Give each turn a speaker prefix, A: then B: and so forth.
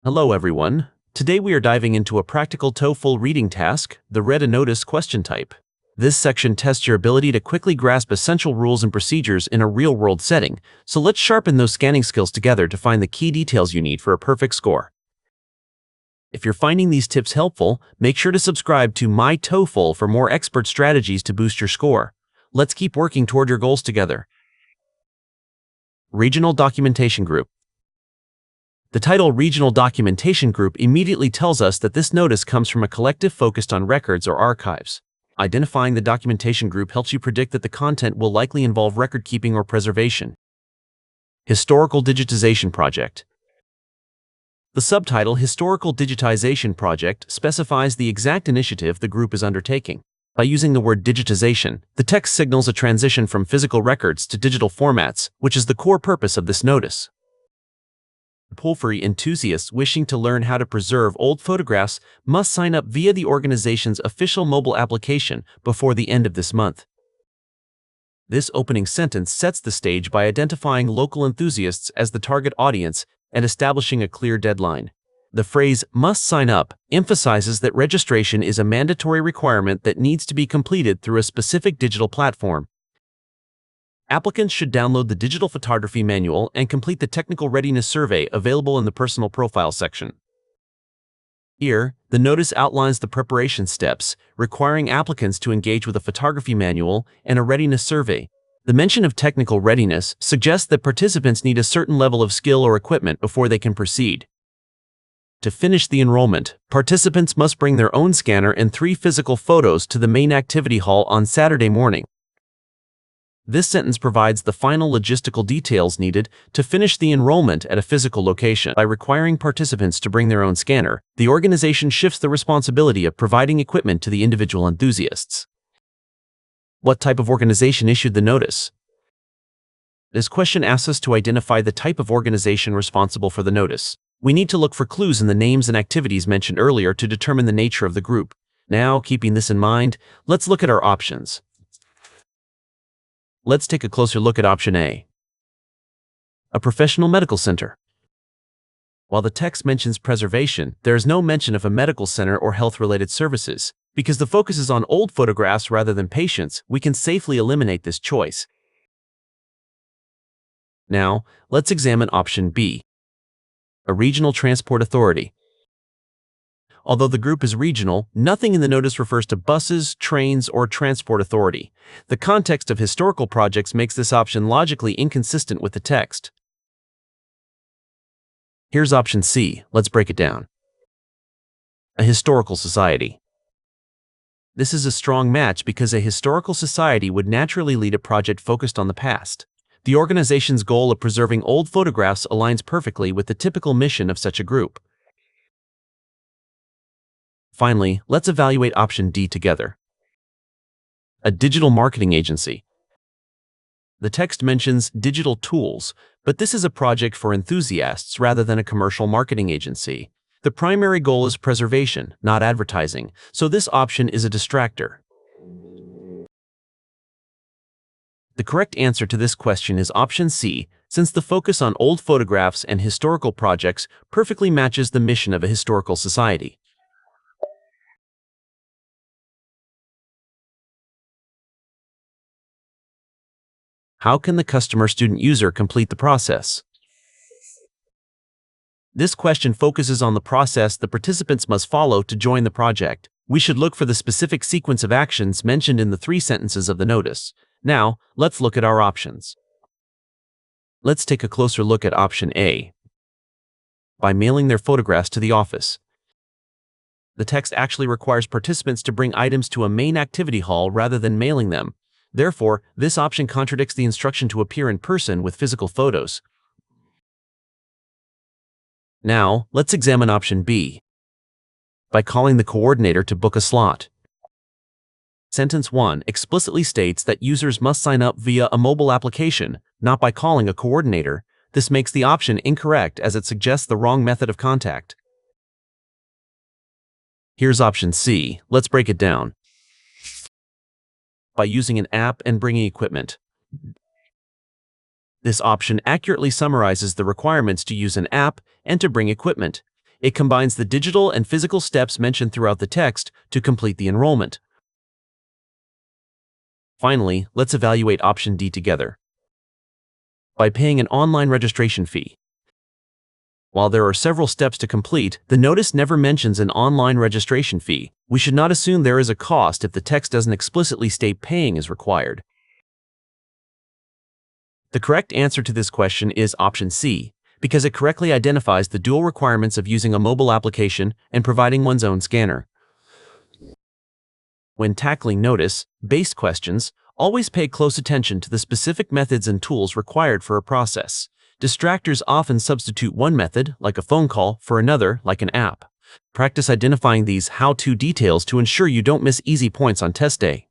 A: Hello everyone. Today we are diving into a practical TOEFL reading task, the Read a Notice question type. This section tests your ability to quickly grasp essential rules and procedures in a real-world setting, so let's sharpen those scanning skills together to find the key details you need for a perfect score. If you're finding these tips helpful, make sure to subscribe to myTOEFL for more expert strategies to boost your score. Let's keep working toward your goals together. Regional Documentation Group. The title Regional Documentation Group immediately tells us that this notice comes from a collective focused on records or archives. Identifying the documentation group helps you predict that the content will likely involve record-keeping or preservation. Historical Digitization Project. The subtitle Historical Digitization Project specifies the exact initiative the group is undertaking. By using the word digitization, the text signals a transition from physical records to digital formats, which is the core purpose of this notice. TOEFL enthusiasts wishing to learn how to preserve old photographs must sign up via the organization's official mobile application before the end of this month. This opening sentence sets the stage by identifying local enthusiasts as the target audience and establishing a clear deadline. The phrase "must sign up" emphasizes that registration is a mandatory requirement that needs to be completed through a specific digital platform. Applicants should download the digital photography manual and complete the technical readiness survey available in the personal profile section. Here, the notice outlines the preparation steps, requiring applicants to engage with a photography manual and a readiness survey. The mention of technical readiness suggests that participants need a certain level of skill or equipment before they can proceed. To finish the enrollment, participants must bring their own scanner and 3 physical photos to the main activity hall on Saturday morning. This sentence provides the final logistical details needed to finish the enrollment at a physical location. By requiring participants to bring their own scanner, the organization shifts the responsibility of providing equipment to the individual enthusiasts. What type of organization issued the notice? This question asks us to identify the type of organization responsible for the notice. We need to look for clues in the names and activities mentioned earlier to determine the nature of the group. Now, keeping this in mind, let's look at our options. Let's take a closer look at option A. A professional medical center. While the text mentions preservation, there is no mention of a medical center or health-related services. Because the focus is on old photographs rather than patients, we can safely eliminate this choice. Now, let's examine option B. A regional transport authority. Although the group is regional, nothing in the notice refers to buses, trains, or transport authority. The context of historical projects makes this option logically inconsistent with the text. Here's option C. Let's break it down. A historical society. This is a strong match because a historical society would naturally lead a project focused on the past. The organization's goal of preserving old photographs aligns perfectly with the typical mission of such a group. Finally, let's evaluate option D together. A digital marketing agency. The text mentions digital tools, but this is a project for enthusiasts rather than a commercial marketing agency. The primary goal is preservation, not advertising, so this option is a distractor. The correct answer to this question is option C, since the focus on old photographs and historical projects perfectly matches the mission of a historical society. How can the customer-student user complete the process? This question focuses on the process the participants must follow to join the project. We should look for the specific sequence of actions mentioned in the 3 sentences of the notice. Now, let's look at our options. Let's take a closer look at option A. By mailing their photographs to the office. The text actually requires participants to bring items to a main activity hall rather than mailing them. Therefore, this option contradicts the instruction to appear in person with physical photos. Now, let's examine option B. By calling the coordinator to book a slot. Sentence 1 explicitly states that users must sign up via a mobile application, not by calling a coordinator. This makes the option incorrect as it suggests the wrong method of contact. Here's option C. Let's break it down. By using an app and bringing equipment. This option accurately summarizes the requirements to use an app and to bring equipment. It combines the digital and physical steps mentioned throughout the text to complete the enrollment. Finally, let's evaluate option D together. By paying an online registration fee. While there are several steps to complete, the notice never mentions an online registration fee. We should not assume there is a cost if the text doesn't explicitly state paying is required. The correct answer to this question is option C, because it correctly identifies the dual requirements of using a mobile application and providing one's own scanner. When tackling notice-based questions, always pay close attention to the specific methods and tools required for a process. Distractors often substitute one method, like a phone call, for another, like an app. Practice identifying these how-to details to ensure you don't miss easy points on test day.